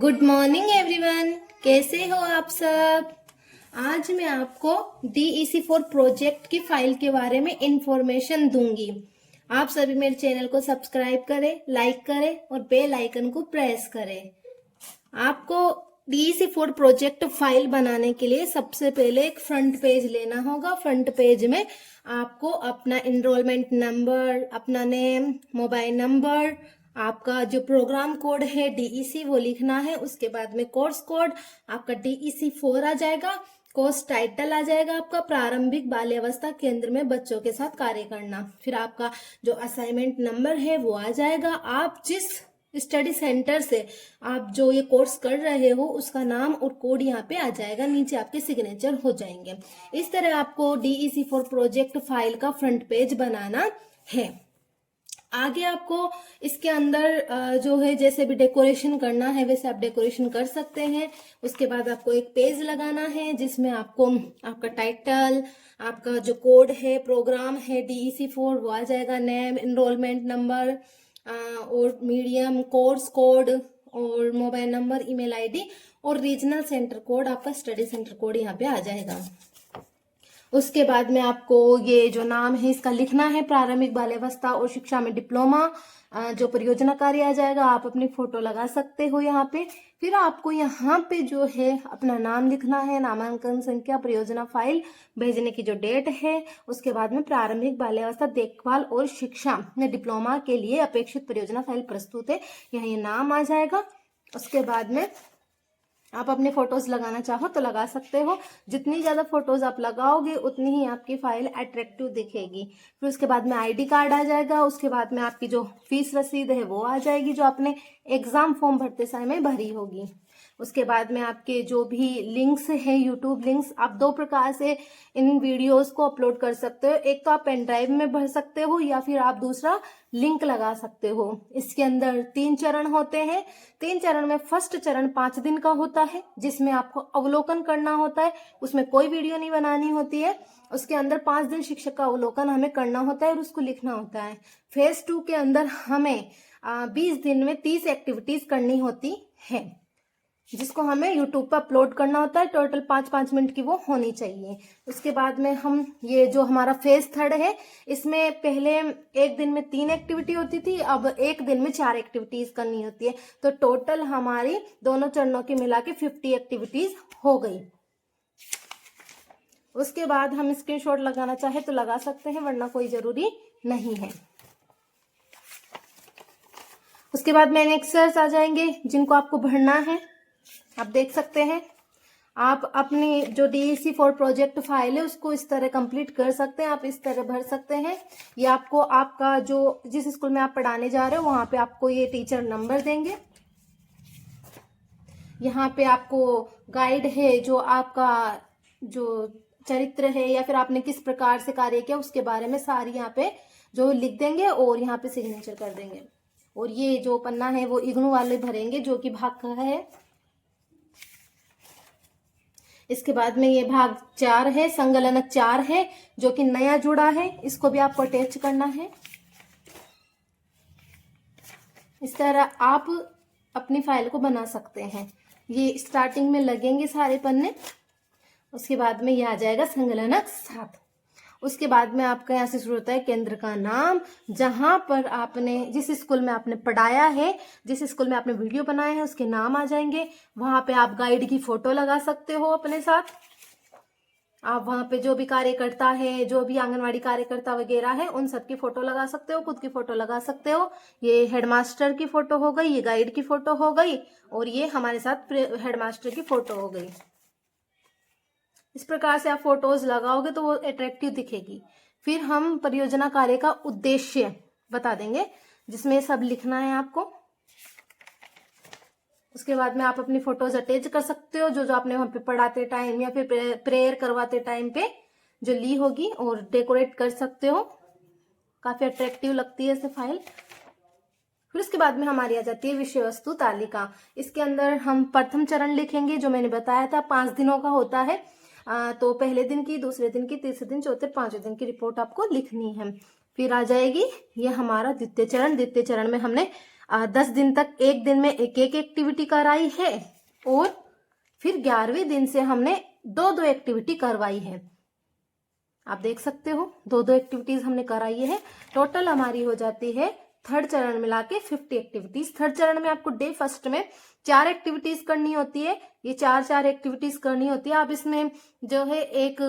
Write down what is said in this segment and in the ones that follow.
Good morning everyone, कैसे हो आप सब। आज मैं आपको DEC4 प्रोजेक्ट की फाइल के बारे में इंफॉर्मेशन दूंगी। आप सभी मेरे चैनल को सब्सक्राइब करें, लाइक करें और बेल आइकन को प्रेस करें। आपको DEC4 प्रोजेक्ट फाइल बनाने के लिए सबसे पहले एक फ्रंट पेज लेना होगा। फ्रंट पेज में आपको अपना एनरोलमेंट नंबर, अपना नेम, मोबाइल नंबर, आपका जो प्रोग्राम कोड है DEC वो लिखना है। उसके बाद में कोर्स कोड आपका DEC4 आ जाएगा। कोर्स टाइटल आ जाएगा आपका प्रारंभिक बाल्यावस्था केंद्र में बच्चों के साथ कार्य करना। फिर आपका जो असाइनमेंट नंबर है वो आ जाएगा। आप जिस स्टडी सेंटर से आप जो ये कोर्स कर रहे हो उसका नाम और कोड यहाँ पे आ जाएगा, नीचे आपके सिग्नेचर हो जाएंगे। इस तरह आपको DEC4 प्रोजेक्ट फाइल का फ्रंट पेज बनाना है। आगे आपको इसके अंदर जो है जैसे भी डेकोरेशन करना है वैसे आप डेकोरेशन कर सकते हैं। उसके बाद आपको एक पेज लगाना है जिसमें आपको आपका टाइटल, आपका जो कोड है, प्रोग्राम है DEC4 वो आ जाएगा, नेम, एनरोलमेंट नंबर और मीडियम, कोर्स कोड और मोबाइल नंबर, ईमेल आईडी और रीजनल सेंटर कोड, आपका स्टडी सेंटर कोड यहाँ पे आ जाएगा। उसके बाद में आपको ये जो नाम है इसका लिखना है, प्रारंभिक बाल्यावस्था और शिक्षा में डिप्लोमा जो परियोजना कार्य आ जाएगा। आप अपनी फोटो लगा सकते हो यहाँ पे। फिर आपको यहाँ पे जो है अपना नाम लिखना है, नामांकन संख्या, परियोजना फाइल, भेजने की जो डेट है। उसके बाद में प्रारंभिक बाल्यावस्था देखभाल और शिक्षा में डिप्लोमा के लिए अपेक्षित परियोजना फाइल प्रस्तुत है, यहाँ ये नाम आ जाएगा। उसके बाद में आप अपने फोटोज लगाना चाहो तो लगा सकते हो। जितनी ज्यादा फोटोज आप लगाओगे उतनी ही आपकी फाइल अट्रैक्टिव दिखेगी। फिर उसके बाद में आईडी कार्ड आ जाएगा। उसके बाद में आपकी जो फीस रसीद है वो आ जाएगी जो आपने एग्जाम फॉर्म भरते समय भरी होगी। उसके बाद में आपके जो भी लिंक्स है, यूट्यूब लिंक्स, आप दो प्रकार से इन वीडियोस को अपलोड कर सकते हो। एक तो आप पेन ड्राइव में भर सकते हो या फिर आप दूसरा लिंक लगा सकते हो। इसके अंदर 3 चरण होते हैं। 3 चरण में फर्स्ट चरण 5 दिन का होता है जिसमें आपको अवलोकन करना होता है, उसमें कोई वीडियो नहीं बनानी होती है। उसके अंदर 5 दिन शिक्षक का अवलोकन हमें करना होता है और उसको लिखना होता है। फेज 2 के अंदर हमें 20 दिन में 30 एक्टिविटीज करनी होती है जिसको हमें यूट्यूब पर अपलोड करना होता है। टोटल 5-5 मिनट की वो होनी चाहिए। उसके बाद में हम ये जो हमारा फेज 3 है इसमें पहले एक दिन में 3 एक्टिविटी होती थी, अब एक दिन में 4 एक्टिविटीज करनी होती है। तो टोटल हमारी दोनों चरणों की मिला के 50 एक्टिविटीज हो गई। उसके बाद हम स्क्रीनशॉट लगाना चाहे तो लगा सकते हैं, वरना कोई जरूरी नहीं है। उसके बाद में एनेक्सर्स आ जाएंगे जिनको आपको भरना है। आप देख सकते हैं, आप अपनी जो DEC4 प्रोजेक्ट फाइल है उसको इस तरह कंप्लीट कर सकते हैं, आप इस तरह भर सकते हैं। ये आपको आपका जो जिस स्कूल में आप पढ़ाने जा रहे हो वहां पे आपको ये टीचर नंबर देंगे। यहाँ पे आपको गाइड है जो आपका जो चरित्र है या फिर आपने किस प्रकार से कार्य किया उसके बारे में सारी यहाँ पे जो लिख देंगे और यहाँ पे सिग्नेचर कर देंगे। और ये जो पन्ना है वो इग्नू वाले भरेंगे जो कि भाग का है। इसके बाद में ये भाग 4 है, संगलनक 4 है जो कि नया जुड़ा है, इसको भी आपको अटैच करना है। इस तरह आप अपनी फाइल को बना सकते हैं। ये स्टार्टिंग में लगेंगे सारे पन्ने। उसके बाद में ये आ जाएगा संगलनक 7। उसके बाद में आपका यहाँ से शुरू होता है केंद्र का नाम, जहां पर आपने जिस स्कूल में आपने पढ़ाया है, जिस स्कूल में आपने वीडियो बनाया है उसके नाम आ जाएंगे। वहां पे आप गाइड की फोटो लगा सकते हो अपने साथ। आप वहां पे जो भी कार्यकर्ता है, जो भी आंगनवाड़ी कार्यकर्ता वगैरह है उन सबकी फोटो लगा सकते हो, खुद की फोटो लगा सकते हो। ये हेडमास्टर की फोटो हो गई, ये गाइड की फोटो हो गई और ये हमारे साथ हेडमास्टर की फोटो हो गई। इस प्रकार से आप फोटोज लगाओगे तो वो अट्रैक्टिव दिखेगी। फिर हम परियोजना कार्य का उद्देश्य बता देंगे जिसमें सब लिखना है आपको। उसके बाद में आप अपनी फोटोज अटैच कर सकते हो जो आपने वहां पे पढ़ाते टाइम या फिर प्रेयर करवाते टाइम पे जो ली होगी, और डेकोरेट कर सकते हो। काफी अट्रैक्टिव लगती है ऐसे फाइल। फिर उसके बाद में हमारी आ जाती है विषय वस्तु तालिका। इसके अंदर हम प्रथम चरण लिखेंगे जो मैंने बताया था 5 दिनों का होता है। तो पहले दिन की, दूसरे दिन की, तीसरे दिन, चौथे, 5वें दिन की रिपोर्ट आपको लिखनी है। फिर आ जाएगी ये हमारा द्वितीय चरण। द्वितीय चरण में हमने 10 दिन तक एक दिन में एक एक एक्टिविटी कराई है, और फिर 11वें दिन से हमने 2-2 एक्टिविटी करवाई है। आप देख सकते हो 2-2 एक्टिविटीज हमने कराई है। टोटल हमारी हो जाती है थर्ड चरण मिला के 50 एक्टिविटीज। थर्ड चरण में आपको डे फर्स्ट में 4 एक्टिविटीज करनी होती है। ये 4 एक्टिविटीज करनी होती है। आप इसमें जो है एक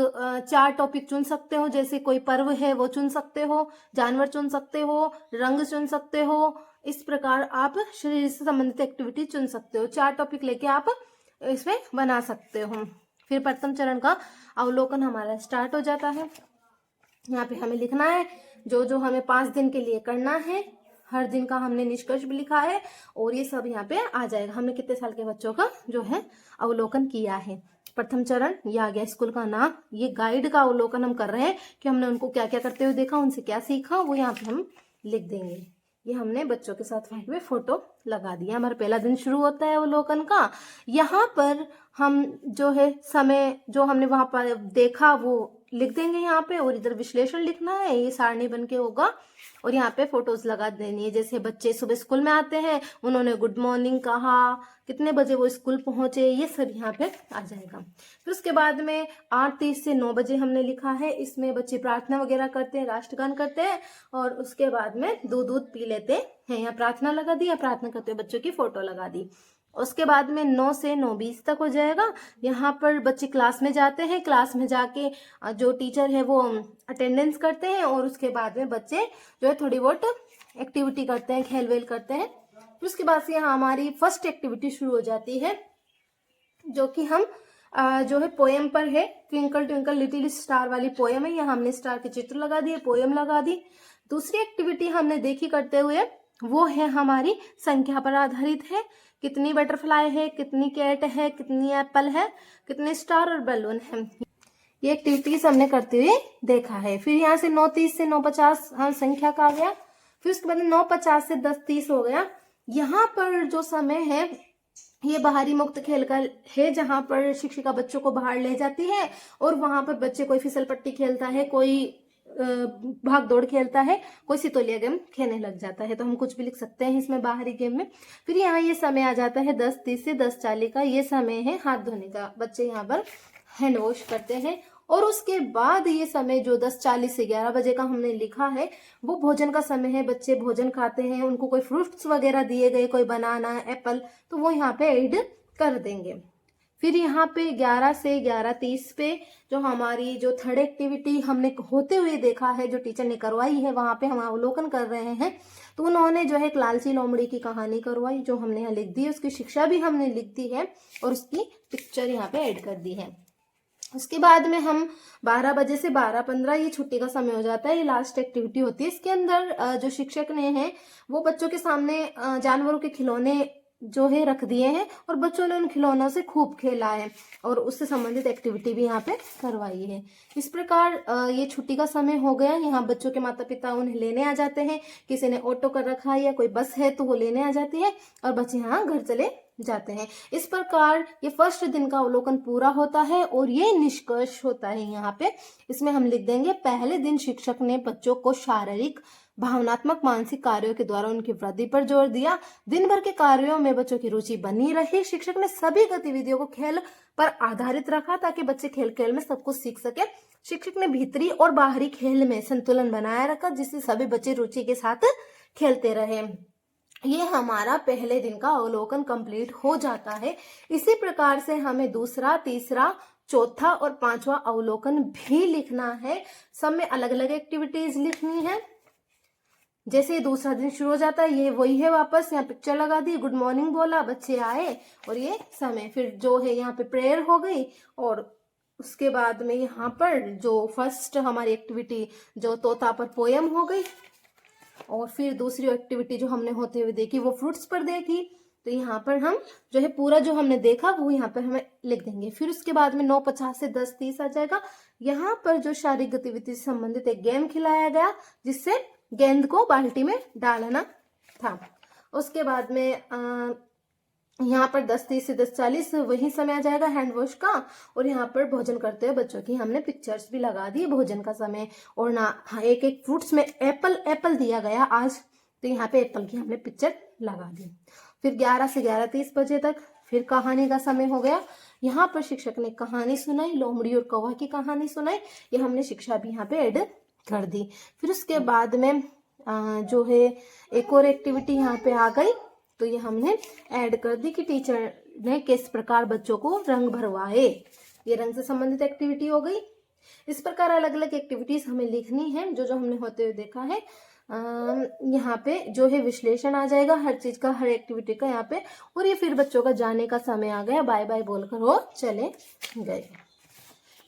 4 टॉपिक चुन सकते हो, जैसे कोई पर्व है वो चुन सकते हो, जानवर चुन सकते हो, रंग चुन सकते हो। इस प्रकार आप शरीर से संबंधित एक्टिविटी चुन सकते हो। 4 टॉपिक लेके आप इसमें बना सकते हो। फिर प्रथम चरण का अवलोकन हमारा स्टार्ट हो जाता है। यहाँ पे हमें लिखना है जो जो हमें 5 दिन के लिए करना है। हर दिन का हमने निष्कर्ष भी लिखा है और ये सब यहाँ पे आ जाएगा। हमने कितने साल के बच्चों का जो है अवलोकन किया है। प्रथम चरण ये आ गया स्कूल का नाम। ये गाइड का अवलोकन हम कर रहे हैं कि हमने उनको क्या क्या करते हुए देखा, उनसे क्या सीखा, वो यहाँ पे हम लिख देंगे। ये हमने बच्चों के साथ फाइल में फोटो लगा दिया। हमारा पहला दिन शुरू होता है अवलोकन का। यहाँ पर हम जो है समय जो हमने वहां पर देखा वो लिख देंगे यहाँ पे, और इधर विश्लेषण लिखना है। ये सारणी बन के होगा और यहाँ पे फोटोज लगा देनी है। जैसे बच्चे सुबह स्कूल में आते हैं, उन्होंने गुड मॉर्निंग कहा, कितने बजे वो स्कूल पहुंचे, ये सब यहाँ पे आ जाएगा। फिर उसके बाद में 8:30 से 9 बजे हमने लिखा है। इसमें बच्चे प्रार्थना वगैरह करते हैं, राष्ट्रगान करते हैं और उसके बाद में दूध पी लेते हैं। यहाँ प्रार्थना लगा दी, प्रार्थना करते हुए बच्चों की फोटो लगा दी। उसके बाद में 9 से 9:20 तक हो जाएगा। यहाँ पर बच्चे क्लास में जाते हैं, क्लास में जाके जो टीचर है वो अटेंडेंस करते हैं और उसके बाद में बच्चे जो है थोड़ी बहुत एक्टिविटी करते हैं, खेल वेल करते हैं। फिर उसके बाद से यहाँ हमारी फर्स्ट एक्टिविटी शुरू हो जाती है, जो कि हम जो है पोएम पर है। ट्विंकल ट्विंकल लिटिल स्टार वाली पोएम है। यहाँ हमने स्टार के चित्र लगा दिए, पोएम लगा दी। दूसरी एक्टिविटी हमने देखी करते हुए वो है हमारी संख्या पर आधारित है। कितनी बटरफ्लाई है, कितनी कैट है, कितनी एप्पल है, कितने स्टार और बैलून है, ये एक्टिविटीज हमने करते हुए देखा है। फिर यहाँ से 9:30 से 9:50 संख्या का आ गया। फिर उसके बाद 9:50 से 10:30 हो गया। यहाँ पर जो समय है ये बाहरी मुक्त खेल का है, जहाँ पर शिक्षिका बच्चों को बाहर ले जाती है और वहां पर बच्चे कोई फिसल पट्टी खेलता है, कोई भाग दौड़ खेलता है, कोई सितोलिया गेम खेलने लग जाता है। तो हम कुछ भी लिख सकते हैं इसमें बाहरी गेम में। फिर यहाँ ये समय आ जाता है 10:30 से 10:40 का। ये समय है हाथ धोने का। बच्चे यहाँ पर हैंड वॉश करते हैं। और उसके बाद ये समय जो 10:40 से 11 बजे का हमने लिखा है वो भोजन का समय है। बच्चे भोजन खाते हैं, उनको कोई फ्रूट्स वगैरह दिए गए, कोई बनाना, एप्पल, तो वो यहाँ पे ऐड कर देंगे। फिर यहाँ पे 11 से 11:30 पे जो हमारी जो थर्ड एक्टिविटी हमने होते हुए देखा है, जो टीचर ने करवाई है, वहां पे हम अवलोकन कर रहे हैं। तो उन्होंने जो है एक लालची लोमड़ी की कहानी करवाई, जो हमने यहाँ लिख दी है। उसकी शिक्षा भी हमने लिख दी है और उसकी पिक्चर यहाँ पे ऐड कर दी है। उसके बाद में हम 12 बजे से 12:15 ये छुट्टी का समय हो जाता है। ये लास्ट एक्टिविटी होती है। इसके अंदर जो शिक्षक ने है वो बच्चों के सामने जानवरों के खिलौने जो है रख दिए हैं और बच्चों ने उन खिलौनों से खूब खेला है और उससे संबंधित एक्टिविटी भी यहाँ पे करवाई है। इस प्रकार ये छुट्टी का समय हो गया। यहाँ बच्चों के माता पिता उन्हें लेने आ जाते हैं। किसी ने ऑटो कर रखा है या कोई बस है तो वो लेने आ जाती है और बच्चे यहाँ घर चले जाते हैं। इस प्रकार ये फर्स्ट दिन का अवलोकन पूरा होता है और ये निष्कर्ष होता है। यहाँ पे इसमें हम लिख देंगे, पहले दिन शिक्षक ने बच्चों को शारीरिक, भावनात्मक, मानसिक कार्यों के द्वारा उनकी वृद्धि पर जोर दिया। दिन भर के कार्यों में बच्चों की रुचि बनी रही। शिक्षक ने सभी गतिविधियों को खेल पर आधारित रखा ताकि बच्चे खेल खेल में सब कुछ सीख सके। शिक्षक ने भीतरी और बाहरी खेल में संतुलन बनाए रखा, जिससे सभी बच्चे रुचि के साथ खेलते रहे। ये हमारा पहले दिन का अवलोकन कंप्लीट हो जाता है। इसी प्रकार से हमें दूसरा, तीसरा, चौथा और 5वां अवलोकन भी लिखना है। सब में अलग अलग एक्टिविटीज लिखनी है। जैसे दूसरा दिन शुरू हो जाता है, ये वही है, वापस यहाँ पिक्चर लगा दी, गुड मॉर्निंग बोला, बच्चे आए और ये समय। फिर जो है यहाँ पे प्रेयर हो गई और उसके बाद में यहाँ पर जो फर्स्ट हमारी एक्टिविटी जो तोता पर पोयम हो गई और फिर दूसरी एक्टिविटी जो हमने होते हुए देखी वो फ्रूट्स पर देखी। तो यहाँ पर हम जो है पूरा जो हमने देखा वो यहाँ पर हमें लिख देंगे। फिर उसके बाद में 9:50 से 10:30 आ जाएगा। यहाँ पर जो शारीरिक गतिविधि से संबंधित एक गेम खिलाया गया, जिससे गेंद को बाल्टी में डालना था। उसके बाद में यहाँ पर 10:30 से 10:40 वही समय आ जाएगा हैंड वॉश का। और यहाँ पर भोजन करते हुए बच्चों की हमने पिक्चर्स भी लगा दी भोजन का समय। और ना एक एक फ्रूट्स में एप्पल दिया गया आज, तो यहाँ पे एप्पल की हमने पिक्चर लगा दी। फिर 11 से 11:30 बजे तक फिर कहानी का समय हो गया। यहाँ पर शिक्षक ने कहानी सुनाई, लोमड़ी और कौवा की कहानी सुनाई। ये हमने शिक्षा भी यहाँ पे ऐड कर दी। फिर उसके बाद में जो है एक और एक्टिविटी यहाँ पे आ गई, तो ये हमने ऐड कर दी कि टीचर ने किस प्रकार बच्चों को रंग भरवाए। ये रंग से संबंधित एक्टिविटी हो गई। इस प्रकार अलग अलग एक्टिविटीज हमें लिखनी है जो हमने होते हुए देखा है। यहाँ पे जो है विश्लेषण आ जाएगा हर चीज का, हर एक्टिविटी का यहाँ पे। और ये फिर बच्चों का जाने का समय आ गया, बाय बाय बोलकर वो चले गए।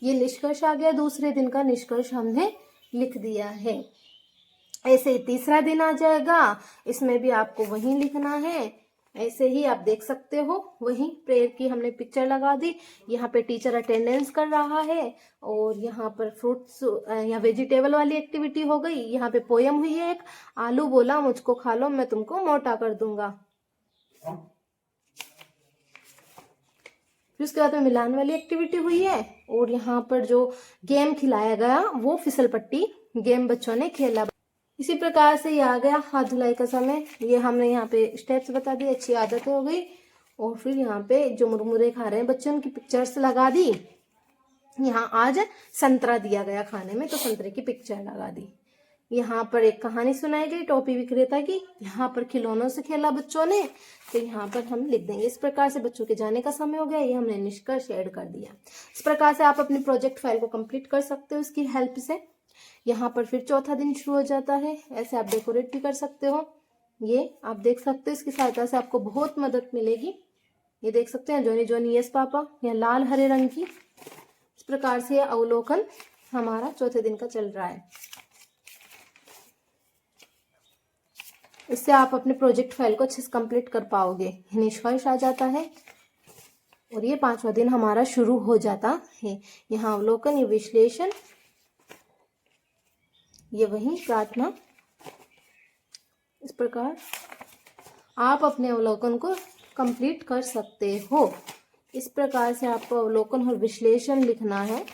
ये निष्कर्ष आ गया, दूसरे दिन का निष्कर्ष हमने लिख दिया है। ऐसे ही तीसरा दिन आ जाएगा, इसमें भी आपको वही लिखना है। ऐसे ही आप देख सकते हो, वही प्रेयर की हमने पिक्चर लगा दी। यहाँ पे टीचर अटेंडेंस कर रहा है और यहाँ पर फ्रूट्स या वेजिटेबल वाली एक्टिविटी हो गई। यहाँ पे पोयम हुई है एक, आलू बोला मुझको खा लो मैं तुमको मोटा कर दूंगा। फिर उसके बाद में मिलान वाली एक्टिविटी हुई है और यहाँ पर जो गेम खिलाया गया वो फिसल पट्टी गेम बच्चों ने खेला। इसी प्रकार से ये आ गया हाथ धुलाई का समय। ये हमने यहाँ पे स्टेप्स बता दिए, अच्छी आदत हो गई। और फिर यहाँ पे जो मुरमुरे खा रहे हैं बच्चों उनकी पिक्चर्स लगा दी। यहाँ आज संतरा दिया गया खाने में, तो संतरे की पिक्चर लगा दी। यहाँ पर एक कहानी सुनाई गई टॉफी विक्रेता की। यहाँ पर खिलौनों से खेला बच्चों ने, तो यहाँ पर हम लिख देंगे। इस प्रकार से बच्चों के जाने का समय हो गया, ये हमने निष्कर्ष ऐड कर दिया। इस प्रकार से आप अपनी प्रोजेक्ट फाइल को कंप्लीट कर सकते हो इसकी हेल्प से। यहाँ पर फिर चौथा दिन शुरू हो जाता है। ऐसे आप डेकोरेट भी कर सकते हो। ये आप देख सकते हो, इसकी सहायता से आपको बहुत मदद मिलेगी। ये देख सकते हैं जोनी जोनी यस पापा, या लाल हरे रंग की। इस प्रकार से अवलोकन हमारा चौथे दिन का चल रहा है। इससे आप अपने प्रोजेक्ट फाइल को अच्छे से कंप्लीट कर पाओगे। निष्कर्ष आ जाता है और ये 5वां दिन हमारा शुरू हो जाता है। यहाँ अवलोकन, ये विश्लेषण, ये वही प्रार्थना। इस प्रकार आप अपने अवलोकन को कंप्लीट कर सकते हो। इस प्रकार से आपको अवलोकन और विश्लेषण लिखना है।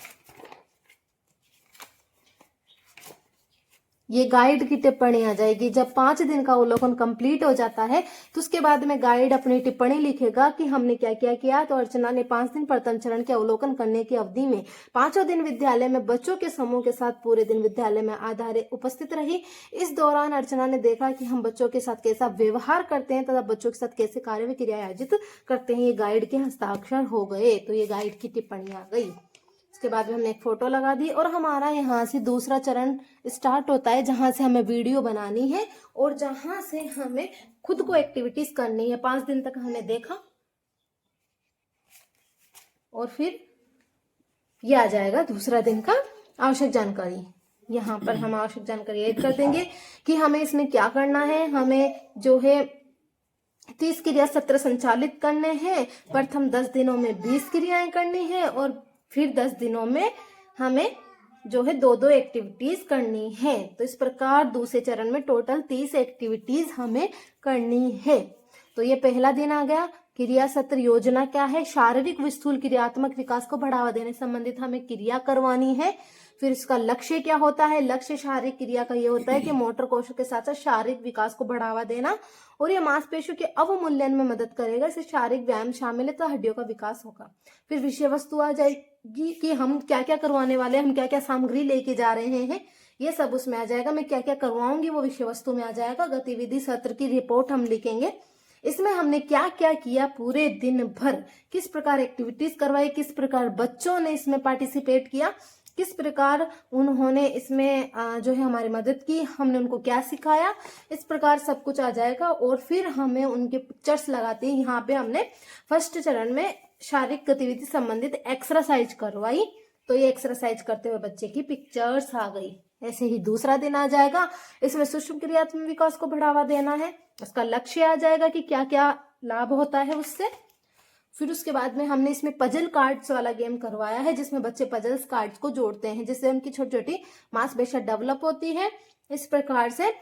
ये गाइड की टिप्पणी आ जाएगी। जब 5 दिन का अवलोकन कंप्लीट हो जाता है तो उसके बाद में गाइड अपनी टिप्पणी लिखेगा कि हमने क्या क्या किया। तो अर्चना ने 5 दिन प्रथम चरण के अवलोकन करने की अवधि में 5वें दिन विद्यालय में बच्चों के समूह के साथ पूरे दिन विद्यालय में आधारे उपस्थित रही। इस दौरान अर्चना ने देखा कि हम बच्चों के साथ कैसा व्यवहार करते हैं तथा बच्चों के साथ कैसे कार्य व क्रिया आयोजित करते हैं। ये गाइड के हस्ताक्षर हो गए, तो ये गाइड की टिप्पणी आ गई। उसके बाद में हमने एक फोटो लगा दी और हमारा यहाँ से दूसरा चरण स्टार्ट होता है, जहां से हमें वीडियो बनानी है और जहां से हमें खुद को एक्टिविटीज करनी है। 5 दिन तक हमने देखा और फिर ये आ जाएगा दूसरा दिन का आवश्यक जानकारी। यहाँ पर हम आवश्यक जानकारी ऐड कर देंगे कि हमें इसमें क्या करना है। हमें जो है 30 क्रिया सत्र संचालित करने हैं। प्रथम 10 दिनों में 20 क्रियाएं करनी है और फिर 10 दिनों में हमें जो है 2-2 एक्टिविटीज करनी है। तो इस प्रकार दूसरे चरण में टोटल 30 एक्टिविटीज हमें करनी है। तो ये पहला दिन आ गया। क्रिया सत्र योजना क्या है? शारीरिक व स्थूल क्रियात्मक विकास को बढ़ावा देने संबंधित हमें क्रिया करवानी है। फिर इसका लक्ष्य क्या होता है? लक्ष्य शारीरिक क्रिया का ये होता है कि मोटर कौशल के साथ साथ शारीरिक विकास को बढ़ावा देना और ये मांसपेशियों के अवमूल्यन में मदद करेगा। इससे शारीरिक व्यायाम शामिल है तो हड्डियों का विकास होगा। फिर विषय वस्तु आ जाएगी कि हम क्या क्या करवाने वाले हैं, हम क्या क्या सामग्री लेके जा रहे हैं, ये सब उसमें आ जाएगा। मैं क्या क्या करवाऊंगी वो विषय वस्तु में आ जाएगा। गतिविधि सत्र की रिपोर्ट हम लिखेंगे। इसमें हमने क्या क्या किया पूरे दिन भर, किस प्रकार एक्टिविटीज करवाई, किस प्रकार बच्चों ने इसमें पार्टिसिपेट किया, किस प्रकार उन्होंने इसमें जो है हमारी मदद की, हमने उनको क्या सिखाया, इस प्रकार सब कुछ आ जाएगा। और फिर हमें उनके पिक्चर्स लगाते हैं। यहाँ पे हमने फर्स्ट चरण में शारीरिक गतिविधि संबंधित एक्सरसाइज करवाई, तो ये एक्सरसाइज करते हुए बच्चे की पिक्चर्स आ गई। ऐसे ही दूसरा दिन आ जाएगा। इसमें सूक्ष्म क्रियात्मक विकास को बढ़ावा देना है। उसका लक्ष्य आ जाएगा कि क्या क्या लाभ होता है उससे। फिर उसके बाद में हमने इसमें पजल कार्ड्स वाला गेम करवाया है, जिसमें बच्चे पजल्स कार्ड्स को जोड़ते हैं, जिससे उनकी छोटी छोटी मांसपेशियां डेवलप होती है। इस प्रकार से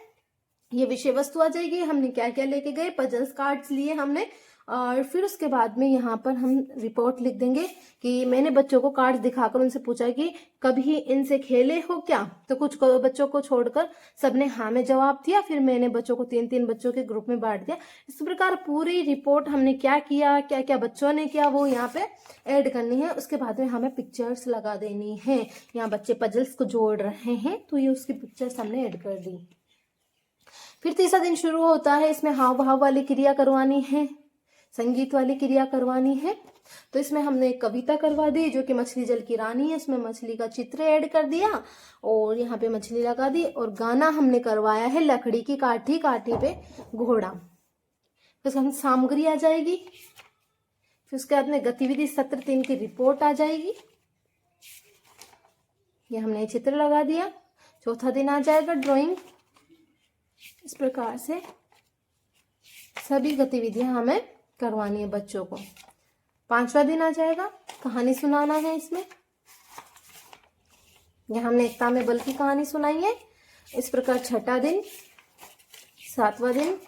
ये विषय वस्तु आ जाएगी। हमने क्या क्या लेके गए, पजल्स कार्ड्स लिए हमने और फिर उसके बाद में यहाँ पर हम रिपोर्ट लिख देंगे कि मैंने बच्चों को कार्ड दिखाकर उनसे पूछा कि कभी इनसे खेले हो क्या, तो कुछ बच्चों को छोड़कर सबने हाँ में जवाब दिया। फिर मैंने बच्चों को 3-3 बच्चों के ग्रुप में बांट दिया। इस प्रकार पूरी रिपोर्ट हमने क्या किया, क्या क्या बच्चों ने किया, वो यहाँ पे ऐड करनी है। उसके बाद में हमें पिक्चर्स लगा देनी है। यहाँ बच्चे पजल्स को जोड़ रहे हैं तो ये उसकी पिक्चर्स हमने ऐड कर दी। फिर तीसरा दिन शुरू होता है। इसमें हाव भाव वाली क्रिया करवानी है, संगीत वाली क्रिया करवानी है। तो इसमें हमने एक कविता करवा दी जो कि मछली जल की रानी है। इसमें मछली का चित्र ऐड कर दिया और यहाँ पे मछली लगा दी। और गाना हमने करवाया है लकड़ी की काठी काठी पे घोड़ा। फिर हम सामग्री आ जाएगी। फिर उसके बाद में गतिविधि सत्र 3 की रिपोर्ट आ जाएगी। ये हमने चित्र लगा दिया। चौथा दिन आ जाएगा ड्राइंग। इस प्रकार से सभी गतिविधियां हमें करवानी है बच्चों को। 5वां दिन आ जाएगा, कहानी सुनाना है। इसमें यह हमने एकता में बल की कहानी सुनाई है। इस प्रकार 6वां दिन, 7वां दिन,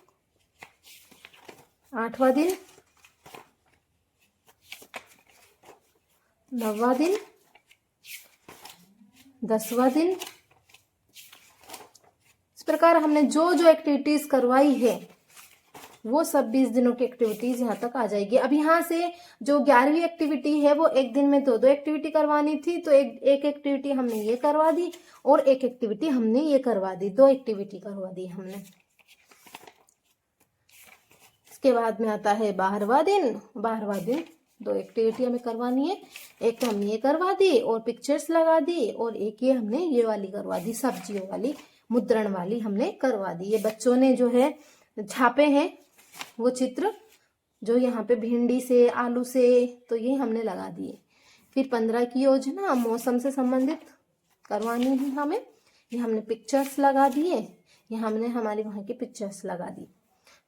8वां दिन, 9वां दिन, 10वां दिन। इस प्रकार हमने जो जो एक्टिविटीज करवाई है वो सब 20 दिनों की एक्टिविटीज यहाँ तक आ जाएगी। अब यहाँ से जो 11वीं एक्टिविटी है वो एक दिन में 2-2 एक्टिविटी करवानी थी, तो एक एक्टिविटी हमने ये करवा दी और एक एक्टिविटी हमने ये करवा दी। 2 एक्टिविटी करवा दी हमने। इसके बाद में आता है 12वां दिन। 12वां दिन 2 एक्टिविटी हमें करवानी है। एक तो हमने ये करवा दी और पिक्चर्स लगा दी, और एक ये हमने ये वाली करवा दी, सब्जियों वाली मुद्रण वाली हमने करवा दी। ये बच्चों ने जो है छापे हैं वो चित्र, जो यहाँ पे भिंडी से, आलू से, तो ये हमने लगा दिए। फिर 15 की योजना मौसम से संबंधित करवानी है हमें। ये हमने पिक्चर्स लगा दिए। ये हमने हमारी वहाँ की पिक्चर्स लगा दी।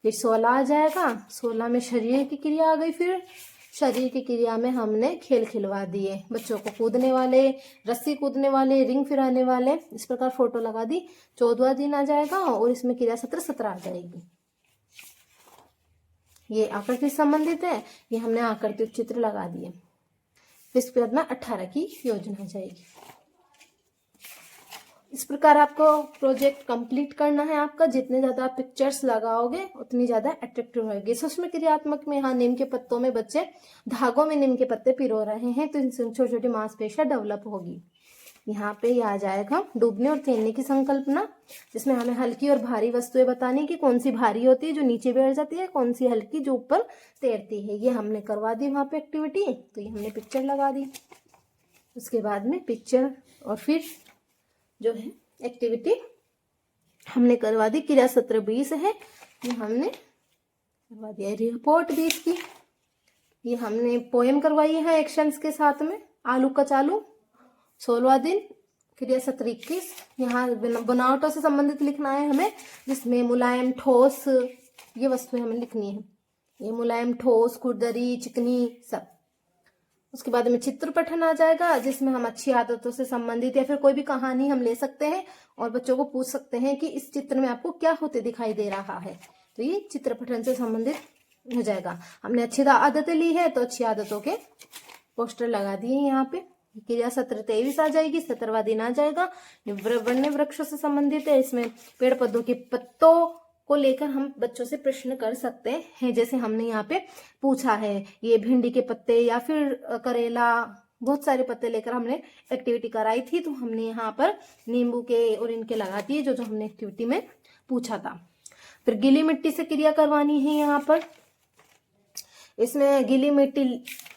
फिर 16 आ जाएगा। 16 में शरीर की क्रिया आ गई। फिर शरीर की क्रिया में हमने खेल खिलवा दिए बच्चों को, कूदने वाले, रस्सी कूदने वाले, रिंग फिराने वाले, इस प्रकार फोटो लगा दी। 14वां दिन आ जाएगा और इसमें क्रिया सत्र 17 आ जाएगी। ये आकृति संबंधित है। ये हमने आकृति चित्र लगा दिए। इसके बाद में 18 की योजना आ जाएगी। इस प्रकार आपको प्रोजेक्ट कंप्लीट करना है। आपका जितने ज्यादा आप पिक्चर्स लगाओगे उतनी ज्यादा अट्रैक्टिव होगी। सूक्ष्म क्रियात्मक में यहाँ नीम के पत्तों में बच्चे धागों में नीम के पत्ते पिरो रहे हैं, तो इनसे छोटी छोटी मांसपेशियां डेवलप होगी। यहाँ पे ये आ जाएगा डूबने और तैरने की संकल्पना, जिसमें हमें हल्की और भारी वस्तुएं बतानी कि कौन सी भारी होती है जो नीचे बैठ जाती है, कौन सी हल्की जो ऊपर तैरती है। ये हमने करवा दी वहां पे एक्टिविटी, तो ये हमने पिक्चर लगा दी। उसके बाद में पिक्चर और फिर जो है एक्टिविटी हमने करवा दी। क्रिया सत्र 20 है, ये हमने करवा दिया। रिपोर्ट 20 की ये हमने पोएम करवाई है एक्शंस के साथ में, आलू कचालू। 16वां दिन क्रिया सत्र 21, यहाँ बनावटों से संबंधित लिखना है हमें, जिसमें मुलायम, ठोस, ये वस्तुएं हमें लिखनी है। ये मुलायम, ठोस, खुरदरी, चिकनी, सब। उसके बाद में चित्र पठन आ जाएगा, जिसमें हम अच्छी आदतों से संबंधित या फिर कोई भी कहानी हम ले सकते हैं और बच्चों को पूछ सकते हैं कि इस चित्र में आपको क्या होते दिखाई दे रहा है। तो ये चित्र पठन से संबंधित हो जाएगा। हमने अच्छी आदतें ली है तो अच्छी आदतों के पोस्टर लगा दिए यहाँ पे। क्रिया सत्र 23 आ जाएगी। 17वां दिन आ जाएगा। वन्य वृक्षों से संबंधित है। इसमें पेड़ पौधों के पत्तों को लेकर हम बच्चों से प्रश्न कर सकते हैं, जैसे हमने यहाँ पे पूछा है ये भिंडी के पत्ते या फिर करेला, बहुत सारे पत्ते लेकर हमने एक्टिविटी कराई थी, तो हमने यहाँ पर नींबू के और इनके लगा दिए जो जो हमने एक्टिविटी में पूछा था। फिर गीली मिट्टी से क्रिया करवानी है। यहाँ पर इसमें गीली मिट्टी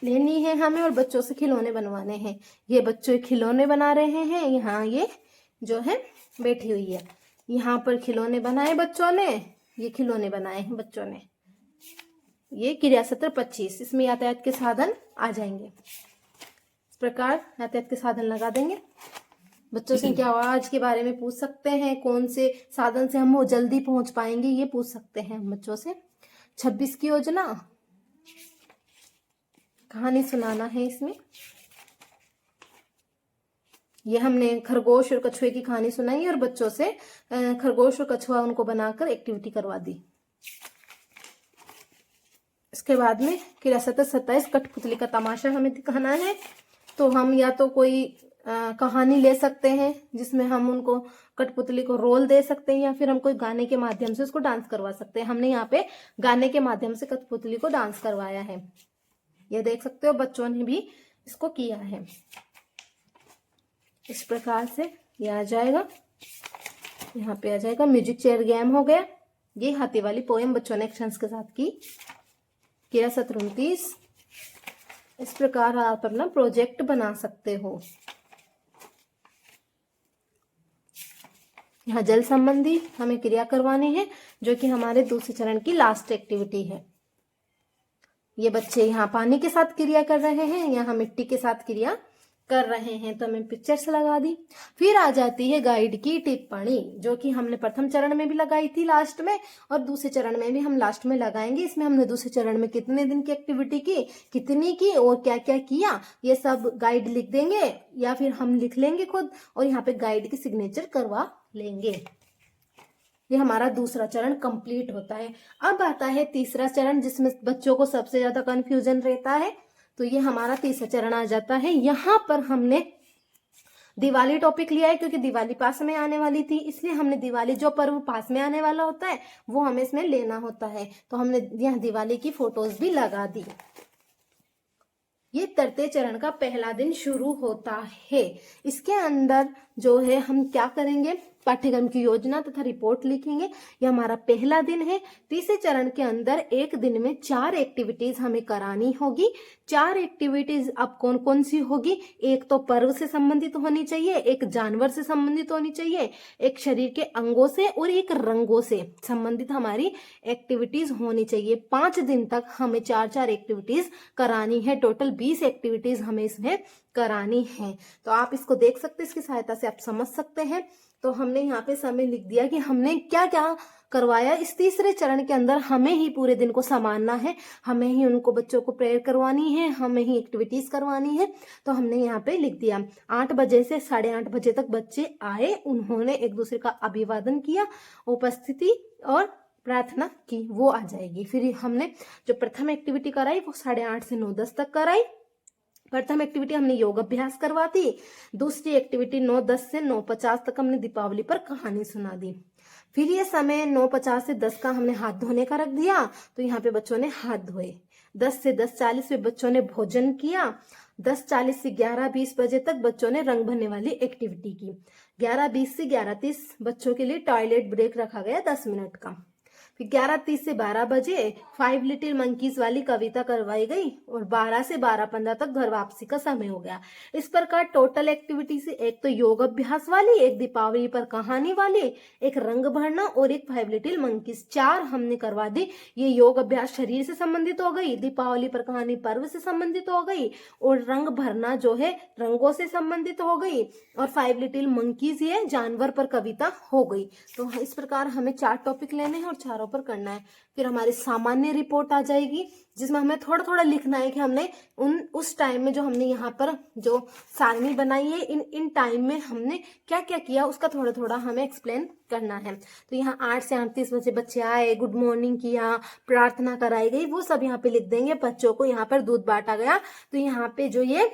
लेनी है हमें और बच्चों से खिलौने बनवाने हैं। ये बच्चे खिलौने बना रहे हैं। यहाँ ये जो है बैठी हुई है, यहाँ पर खिलौने बनाए बच्चों ने, ये खिलौने बनाए हैं बच्चों ने। ये क्रिया सत्र 25, इसमें यातायात के साधन आ जाएंगे। इस प्रकार यातायात के साधन लगा देंगे। बच्चों से क्या आवाज के बारे में पूछ सकते हैं, कौन से साधन से हम वो जल्दी पहुंच पाएंगे, ये पूछ सकते हैं हम बच्चों से। 26 की योजना कहानी सुनाना है। इसमें ये हमने खरगोश और कछुए की कहानी सुनाई और बच्चों से खरगोश और कछुआ उनको बनाकर एक्टिविटी करवा दी। उसके बाद में क्रिया 27 कठपुतली का तमाशा हमें दिखाना है। तो हम या तो कोई कहानी ले सकते हैं जिसमें हम उनको कठपुतली को रोल दे सकते हैं, या फिर हम कोई गाने के माध्यम से उसको डांस करवा सकते हैं। हमने यहाँ पे गाने के माध्यम से कठपुतली को डांस करवाया है। ये देख सकते हो बच्चों ने भी इसको किया है। इस प्रकार से ये आ जाएगा, यहाँ पे आ जाएगा। म्यूजिक चेयर गेम हो गया। ये हाथी वाली पोएम बच्चों ने एक्शंस के साथ की। क्रिया 29। इस प्रकार आप अपना प्रोजेक्ट बना सकते हो। यहाँ जल संबंधी हमें क्रिया करवानी है, जो कि हमारे दूसरे चरण की लास्ट एक्टिविटी है। ये बच्चे यहाँ पानी के साथ क्रिया कर रहे हैं, यहाँ मिट्टी के साथ क्रिया कर रहे हैं। तो हमें पिक्चर्स लगा दी। फिर आ जाती है गाइड की टिप्पणी, जो कि हमने प्रथम चरण में भी लगाई थी लास्ट में, और दूसरे चरण में भी हम लास्ट में लगाएंगे। इसमें हमने दूसरे चरण में कितने दिन की एक्टिविटी की, कितनी की और क्या क्या किया, ये सब गाइड लिख देंगे या फिर हम लिख लेंगे खुद, और यहाँ पे गाइड की सिग्नेचर करवा लेंगे। ये हमारा दूसरा चरण कंप्लीट होता है। अब आता है तीसरा चरण, जिसमें बच्चों को सबसे ज्यादा कंफ्यूजन रहता है। तो ये हमारा तीसरा चरण आ जाता है। यहाँ पर हमने दिवाली टॉपिक लिया है, क्योंकि दिवाली पास में आने वाली थी, इसलिए हमने दिवाली जो पर्व पास में आने वाला होता है वो हमें इसमें लेना होता है। तो हमने यहाँ दिवाली की फोटोज भी लगा दी। ये तृतीय चरण का पहला दिन शुरू होता है। इसके अंदर जो है हम क्या करेंगे, पाठ्यक्रम की योजना तथा रिपोर्ट लिखेंगे। यह हमारा पहला दिन है। तीसरे चरण के अंदर एक दिन में 4 एक्टिविटीज हमें करानी होगी। 4 एक्टिविटीज अब कौन कौन सी होगी, एक तो पर्व से संबंधित होनी चाहिए, एक जानवर से संबंधित होनी चाहिए, एक शरीर के अंगों से और एक रंगों से संबंधित हमारी एक्टिविटीज होनी चाहिए। 5 दिन तक हमें 4-4 एक्टिविटीज करानी है। टोटल 20 एक्टिविटीज हमें इसमें करानी है। तो आप इसको देख सकते हैं, इसकी सहायता से आप समझ सकते हैं। तो हमने यहाँ पे समय लिख दिया कि हमने क्या क्या करवाया। इस तीसरे चरण के अंदर हमें ही पूरे दिन को संभालना है, हमें ही उनको बच्चों को प्रेयर करवानी है, हमें ही एक्टिविटीज करवानी है। तो हमने यहाँ पे लिख दिया 8 बजे से 8:30 बजे तक बच्चे आए, उन्होंने एक दूसरे का अभिवादन किया, उपस्थिति और प्रार्थना की, वो आ जाएगी। फिर हमने जो प्रथम एक्टिविटी कराई वो 8:30 से 9:10 तक कराई। प्रथम एक्टिविटी हमने योग अभ्यास करवाती। दूसरी एक्टिविटी 9:10 से 9:50 तक हमने दीपावली पर कहानी सुना दी। फिर ये समय 9:50 से 10 का हमने हाथ धोने का रख दिया। तो यहाँ पे बच्चों ने हाथ धोए। 10 से 10:40 में बच्चों ने भोजन किया। 10:40 से 11:20 बजे तक बच्चों ने रंग भरने वाली एक्टिविटी की। 11:20 से 11:30 बच्चों के लिए टॉयलेट ब्रेक रखा गया 10 मिनट का। फिर 11:30 से 12 बजे 5 लिटिल मंकीज वाली कविता करवाई गई, और 12 से 12:15 तक घर वापसी का समय हो गया। इस प्रकार टोटल एक्टिविटी से एक तो योग अभ्यास वाली, एक दीपावली पर कहानी वाली, एक रंग भरना और एक 5 लिटिल मंकीज, 4 हमने करवा दी। ये योग अभ्यास शरीर से संबंधित हो गई, दीपावली पर कहानी पर्व से संबंधित हो गई, और रंग भरना जो है रंगों से संबंधित हो गई, और 5 लिटिल मंकीज ये जानवर पर कविता हो गई। तो इस प्रकार हमें 4 टॉपिक लेने हैं और चारों पर करना है। फिर हमारी सामान्य रिपोर्ट आ जाएगी, जिसमें हमें थोड़ा थोड़ा लिखना है कि हमने उस टाइम में जो हमने यहाँ पर जो सारणी बनाई है, इन टाइम में हमने क्या क्या किया, उसका थोड़ा थोड़ा हमें एक्सप्लेन करना है। तो यहाँ 8 से 38 बजे बच्चे आए, गुड मॉर्निंग किया, प्रार्थना कराई गई, वो सब यहाँ पे लिख देंगे। बच्चों को यहाँ पर दूध बांटा गया, तो यहाँ पे जो ये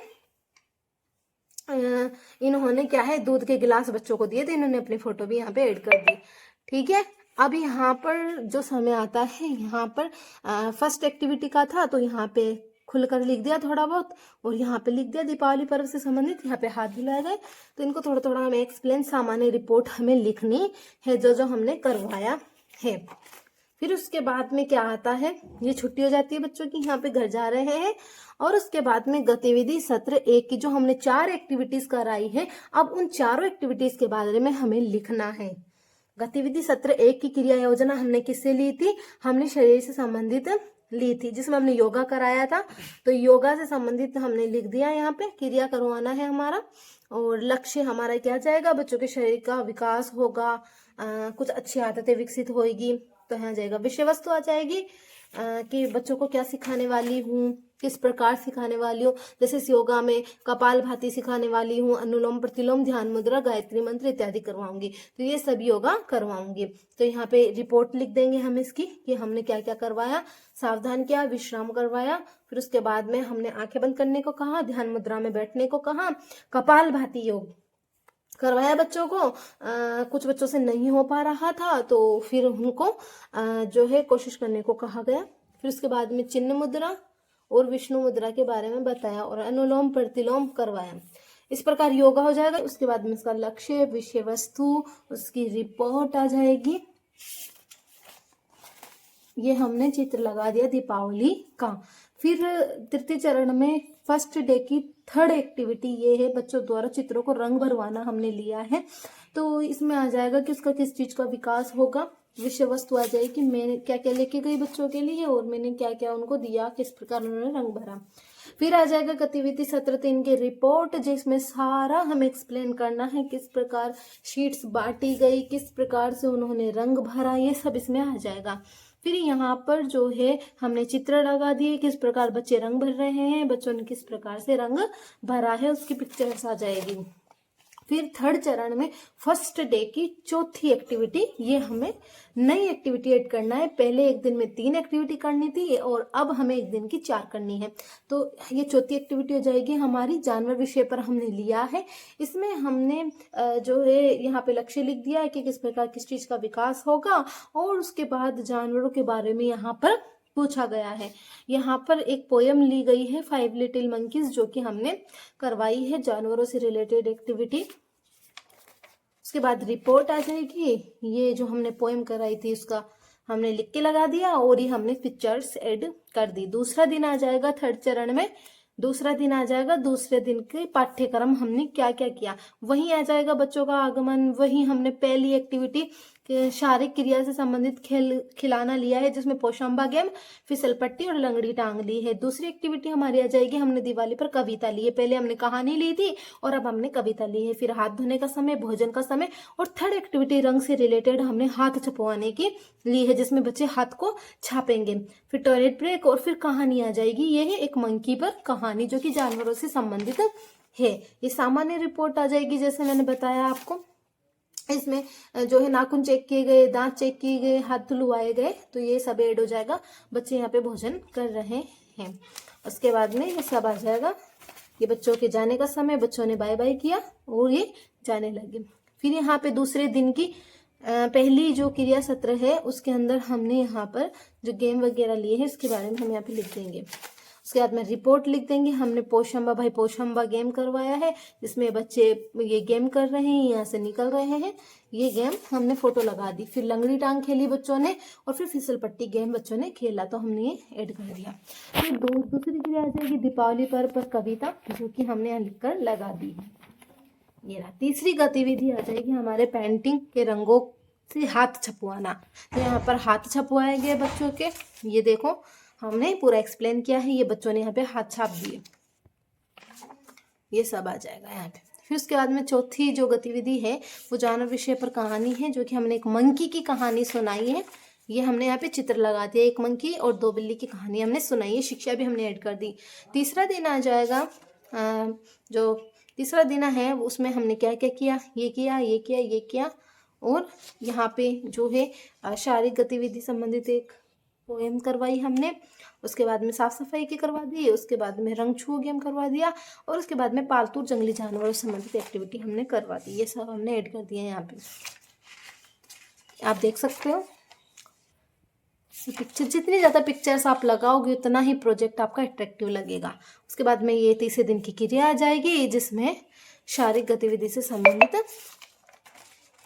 इन्होंने क्या है दूध के गिलास बच्चों को दिए, तो इन्होंने अपनी फोटो भी यहाँ पे ऐड कर दी। ठीक है। अब यहाँ पर जो समय आता है, यहाँ पर फर्स्ट एक्टिविटी का था, तो यहाँ पे खुलकर लिख दिया थोड़ा बहुत, और यहाँ पे लिख दिया दीपावली पर्व से संबंधित, यहाँ पे हाथ धुलाए गए। तो इनको थोड़ा थोड़ा हमें एक्सप्लेन, सामान्य रिपोर्ट हमें लिखनी है जो जो हमने करवाया है। फिर उसके बाद में क्या आता है, ये छुट्टी हो जाती है बच्चों की, यहाँ पे घर जा रहे हैं। और उसके बाद में गतिविधि सत्र 1 की जो हमने 4 एक्टिविटीज कराई है, अब उन चारों एक्टिविटीज के बारे में हमें लिखना है। गतिविधि सत्र 1 की क्रिया योजना हमने किससे ली थी, हमने शरीर से संबंधित ली थी, जिसमें हमने योगा कराया था। तो योगा से संबंधित हमने लिख दिया, यहाँ पे क्रिया करवाना है हमारा, और लक्ष्य हमारा क्या जाएगा, बच्चों के शरीर का विकास होगा, कुछ अच्छी आदतें विकसित होगी। तो यहाँ जाएगा विषय वस्तु आ जाएगी, कि बच्चों को क्या सिखाने वाली हूँ, किस प्रकार सिखाने वाली हूँ। जैसे इस योगा में कपालभाति सिखाने वाली हूँ, अनुलोम प्रतिलोम, ध्यान मुद्रा, गायत्री मंत्र इत्यादि करवाऊंगी। तो ये सब योगा करवाऊंगी। तो यहाँ पे रिपोर्ट लिख देंगे हम इसकी कि हमने क्या क्या करवाया, सावधान किया, विश्राम करवाया, फिर उसके बाद में हमने आंखें बंद करने को कहा, ध्यान मुद्रा में बैठने को कहा, कपालभाति योग करवाया बच्चों को। कुछ बच्चों से नहीं हो पा रहा था तो फिर उनको जो है कोशिश करने को कहा गया। फिर उसके बाद में चिन्ह मुद्रा और विष्णु मुद्रा के बारे में बताया और अनुलोम प्रतिलोम करवाया। इस प्रकार योगा हो जाएगा। उसके बाद में इसका लक्ष्य, विषय वस्तु, उसकी रिपोर्ट आ जाएगी। ये हमने चित्र लगा दिया दीपावली का। फिर तृतीय चरण में फर्स्ट डे की थर्ड एक्टिविटी ये है, बच्चों द्वारा चित्रों को रंग भरवाना हमने लिया है। तो इसमें आ जाएगा कि उसका किस चीज का विकास होगा। विषय वस्तु आ जाएगी, मैंने क्या क्या लेके गई बच्चों के लिए और मैंने क्या क्या उनको दिया, किस प्रकार उन्होंने रंग भरा। फिर आ जाएगा गतिविधि सत्र 3 की रिपोर्ट, जिसमें सारा हमें एक्सप्लेन करना है किस प्रकार शीट्स बांटी गई, किस प्रकार से उन्होंने रंग भरा, ये सब इसमें आ जाएगा। फिर यहाँ पर जो है हमने चित्र लगा दिए, किस प्रकार बच्चे रंग भर रहे हैं, बच्चों ने किस प्रकार से रंग भरा है, उसकी पिक्चर्स आ जाएगी। फिर थर्ड चरण में फर्स्ट डे की चौथी एक्टिविटी, ये हमें नई एक्टिविटी ऐड करना है। पहले एक दिन में 3 एक्टिविटी करनी थी और अब हमें एक दिन की 4 करनी है। तो ये चौथी एक्टिविटी हो जाएगी हमारी, जानवर विषय पर हमने लिया है। इसमें हमने जो है यहाँ पे लक्ष्य लिख दिया है कि किस प्रकार किस चीज का विकास होगा और उसके बाद जानवरों के बारे में यहाँ पर पूछा गया है। यहाँ पर एक पोयम ली गई है 5 लिटिल मंकीज, जो कि हमने करवाई है जानवरों से रिलेटेड एक्टिविटी। उसके बाद रिपोर्ट आ जाएगी, ये जो हमने पोयम कराई थी उसका हमने लिख के लगा दिया और ये हमने पिक्चर्स ऐड कर दी। दूसरा दिन आ जाएगा थर्ड चरण में, दूसरा दिन आ जाएगा, दूसरे दिन के पाठ्यक्रम हमने क्या क्या किया, वहीं आ जाएगा बच्चों का आगमन। वहीं हमने पहली एक्टिविटी शारीरिक क्रिया से संबंधित खेल खिलाना लिया है, जिसमें पोशंबा गेम, फिसल पट्टी और लंगड़ी टांग ली है। दूसरी एक्टिविटी हमारी आ जाएगी, हमने दिवाली पर कविता ली है। पहले हमने कहानी ली थी और अब हमने कविता ली है। फिर हाथ धोने का समय, भोजन का समय और थर्ड एक्टिविटी रंग से रिलेटेड हमने हाथ छपवाने की ली है, जिसमें बच्चे हाथ को छापेंगे। फिर टॉयलेट ब्रेक और फिर कहानी आ जाएगी, ये है एक मंकी पर कहानी जो कि जानवरों से संबंधित है। ये सामान्य रिपोर्ट आ जाएगी जैसे मैंने बताया आपको। इसमें जो है नाखून चेक किए गए, दांत चेक किए गए, हाथ धुलवाए गए, तो ये सब ऐड हो जाएगा। बच्चे यहाँ पे भोजन कर रहे हैं। उसके बाद में ये सब आ जाएगा। ये बच्चों के जाने का समय, बच्चों ने बाय बाय किया और ये जाने लगे। फिर यहाँ पे दूसरे दिन की पहली जो क्रिया सत्र है उसके अंदर हमने यहाँ पर जो गेम वगैरह लिए हैं उसके बारे में हम यहाँ पे लिख देंगे। उसके बाद में रिपोर्ट लिख देंगे, हमने पोशंबा भाई पोशंबा गेम करवाया है, जिसमें बच्चे ये गेम कर रहे हैं, यहाँ से निकल रहे हैं, ये गेम हमने फोटो लगा दी। फिर लंगड़ी टांग खेली बच्चों ने और फिर फिसल पट्टी गेम बच्चों ने खेला, तो हमने ये ऐड कर दिया। फिर दूसरी क्रिया आ जाएगी दीपावली पर कविता, जो कि हमने यहाँ लिख कर लगा दी है। ये रहा। तीसरी गतिविधि आ जाएगी हमारे पेंटिंग के रंगों से हाथ छपवाना। तो यहाँ पर हाथ छपवाए गए बच्चों के, ये देखो हमने पूरा एक्सप्लेन किया है, ये बच्चों ने यहाँ पे हाथ छाप दिए, ये सब आ जाएगा यहाँ पे। फिर उसके बाद में चौथी जो गतिविधि है वो जानवर विषय पर कहानी है, जो कि हमने एक मंकी की कहानी सुनाई है। ये हमने यहाँ पे चित्र लगा दिया, एक मंकी और 2 बिल्ली की कहानी हमने सुनाई है, शिक्षा भी हमने ऐड कर दी। तीसरा दिन आ जाएगा, जो तीसरा दिन है उसमें हमने क्या क्या किया, ये किया, ये किया, ये किया, और यहाँ पे जो है शारीरिक गतिविधि संबंधित एक पोएम करवाई हमने। उसके बाद में साफ सफाई की करवा दी, उसके बाद में रंग छुओ गेम करवा दिया और उसके बाद में पालतू जंगली जानवरों से संबंधित एक्टिविटी हमने करवा दी। ये सब हमने ऐड कर दिया यहाँ पे, आप देख सकते हो। पिक्चर जितनी ज़्यादा पिक्चर्स आप लगाओगे उतना ही प्रोजेक्ट आपका अट्रैक्टिव लगेगा। उसके बाद में ये तीसरे दिन की क्रिया आ जाएगी, जिसमें शारीरिक गतिविधि से संबंधित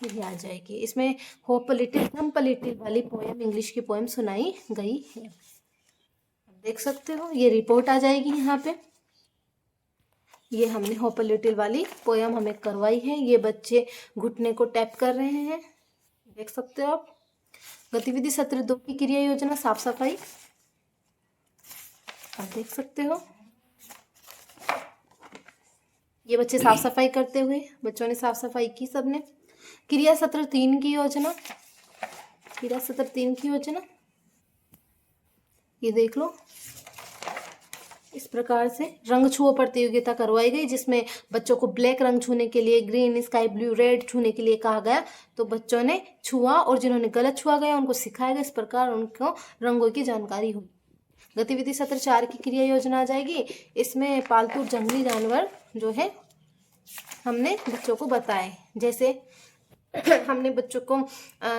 ये आ जाएगी। इसमें होप लिटिल थम लिटिल वाली पोएम, इंग्लिश की पोएम सुनाई गई है, देख सकते हो। ये रिपोर्ट आ जाएगी यहाँ पे, ये हमने होप लिटिल वाली पोएम हमें करवाई है। ये बच्चे घुटने को टैप कर रहे हैं, देख सकते हो आप। गतिविधि सत्र 2 की क्रिया योजना साफ सफाई, आप देख सकते हो। ये बच्चे साफ सफाई करते हुए, बच्चों ने साफ सफाई की सबने। क्रिया सत्र 3 की योजना, क्रिया सत्र 3 की योजना, ये देख लो, इस प्रकार से रंग छुओ प्रतियोगिता करवाई गई, जिसमें बच्चों को ब्लैक रंग छूने के लिए, ग्रीन, स्काई ब्लू, रेड छूने के लिए कहा गया। तो बच्चों ने छुआ और जिन्होंने गलत छुआ गया उनको सिखाया गया, इस प्रकार उनको रंगों की जानकारी हुई। गतिविधि सत्र 4 की क्रिया योजना आ जाएगी। इसमें पालतू जंगली जानवर जो है हमने बच्चों को बताए, जैसे हमने बच्चों को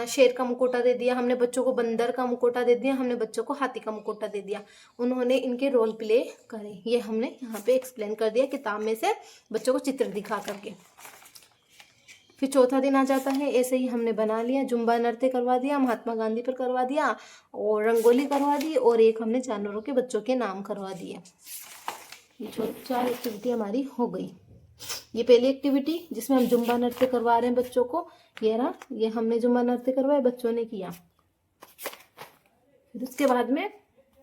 शेर का मुकोटा दे दिया, हमने बच्चों को बंदर का मुकोटा दे दिया, हमने बच्चों को हाथी का मुकोटा दे दिया। उन्होंने इनके रोल प्ले करे, ये हमने यहाँ पे एक्सप्लेन कर दिया किताब में से बच्चों को चित्र दिखा करके। फिर चौथा दिन आ जाता है, ऐसे ही हमने बना लिया, जुम्बा नृत्य करवा दिया, महात्मा गांधी पर करवा दिया और रंगोली करवा दी, और एक हमने जानवरों के बच्चों के नाम करवा दिए। ये 4 एक्टिविटी हमारी हो गई। ये पहली एक्टिविटी जिसमें हम जुम्बा नृत्य करवा रहे हैं बच्चों को, ये रहा, ये हमने जुम्बा नृत्य करवाया, बच्चों ने किया। फिर उसके बाद में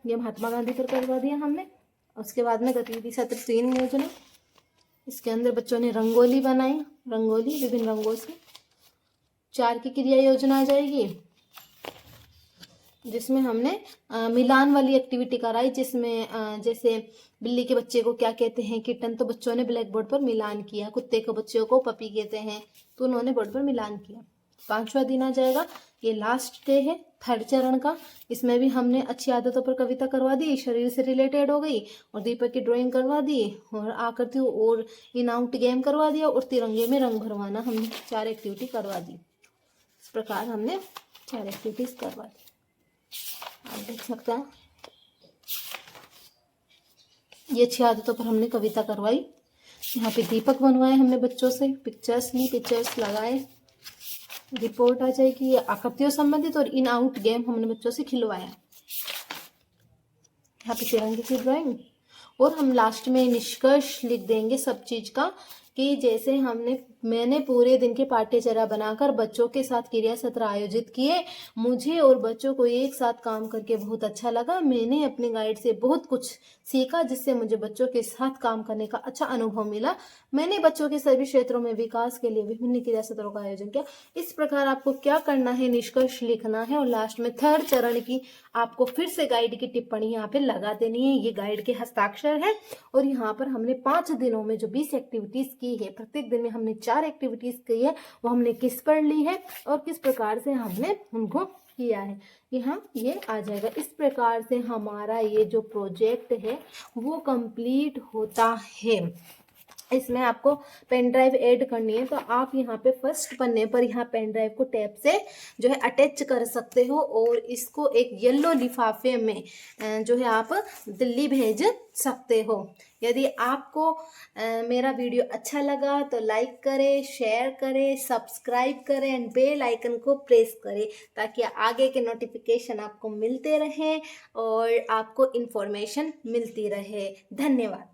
ये महात्मा गांधी पर करवा दिया हमने। उसके बाद में गतिविधि सत्र 3 योजना, इसके अंदर बच्चों ने रंगोली बनाई, रंगोली विभिन्न रंगों से। 4 की क्रिया योजना आ जाएगी, जिसमें हमने मिलान वाली एक्टिविटी कराई, जिसमें जैसे बिल्ली के बच्चे को क्या कहते हैं, किटन, तो बच्चों ने ब्लैक बोर्ड पर मिलान किया। कुत्ते के बच्चों को पपी कहते हैं, तो उन्होंने बोर्ड पर मिलान किया। 5वां दिन आ जाएगा, ये लास्ट डे है 3rd चरण का। इसमें भी हमने अच्छी आदतों पर कविता करवा दी, शरीर से रिलेटेड हो गई, और दीपक की ड्राइंग करवा दी, और आकृति और इन आउट गेम करवा दिया, और तिरंगे में रंग भरवाना हमने 4 एक्टिविटी करवा दी। इस प्रकार हमने 4 एक्टिविटीज करवा दी। आप देख सकते हैं, ये 6 आदतों पर हमने कविता करवाई। यहाँ पे दीपक बनवाए हमने बच्चों से, पिक्चर्स ली, पिक्चर्स लगाए, रिपोर्ट आ जाएगी। ये आकृतियों संबंधित और इन आउट गेम हमने बच्चों से खिलवाया। यहाँ पे तिरंगे की ड्राइंग, और हम लास्ट में निष्कर्ष लिख देंगे सब चीज का, कि जैसे मैंने पूरे दिन के पाठ्यचर्या बनाकर बच्चों के साथ क्रिया सत्र आयोजित किए। मुझे और बच्चों को एक साथ काम करके बहुत अच्छा लगा। मैंने अपने गाइड से बहुत कुछ सीखा, जिससे मुझे बच्चों के साथ काम करने का अच्छा अनुभव मिला। मैंने बच्चों के सभी क्षेत्रों में विकास के लिए विभिन्न क्रिया सत्रों का आयोजन किया। इस प्रकार आपको क्या करना है, निष्कर्ष लिखना है, और लास्ट में 3rd चरण की आपको फिर से गाइड की टिप्पणी यहाँ पे लगा देनी है। ये गाइड के हस्ताक्षर है, और यहाँ पर हमने 5 दिनों में जो 20 एक्टिविटीज की है, प्रत्येक दिन में हमने 4 एक्टिविटीज की है, वो हमने किस पर ली है और किस प्रकार से हमने उनको किया है, यहाँ ये आ जाएगा। इस प्रकार से हमारा ये जो प्रोजेक्ट है वो कंप्लीट होता है। इसमें आपको पेन ड्राइव ऐड करनी है, तो आप यहाँ पे फर्स्ट पन्ने पर यहाँ पेन ड्राइव को टैप से जो है अटैच कर सकते हो, और इसको एक येलो लिफाफे में जो है आप दिल्ली भेज सकते हो। यदि आपको मेरा वीडियो अच्छा लगा तो लाइक करें, शेयर करें, सब्सक्राइब करें एंड बेल आइकन को प्रेस करें, ताकि आगे के नोटिफिकेशन आपको मिलते रहें और आपको इन्फॉर्मेशन मिलती रहे। धन्यवाद।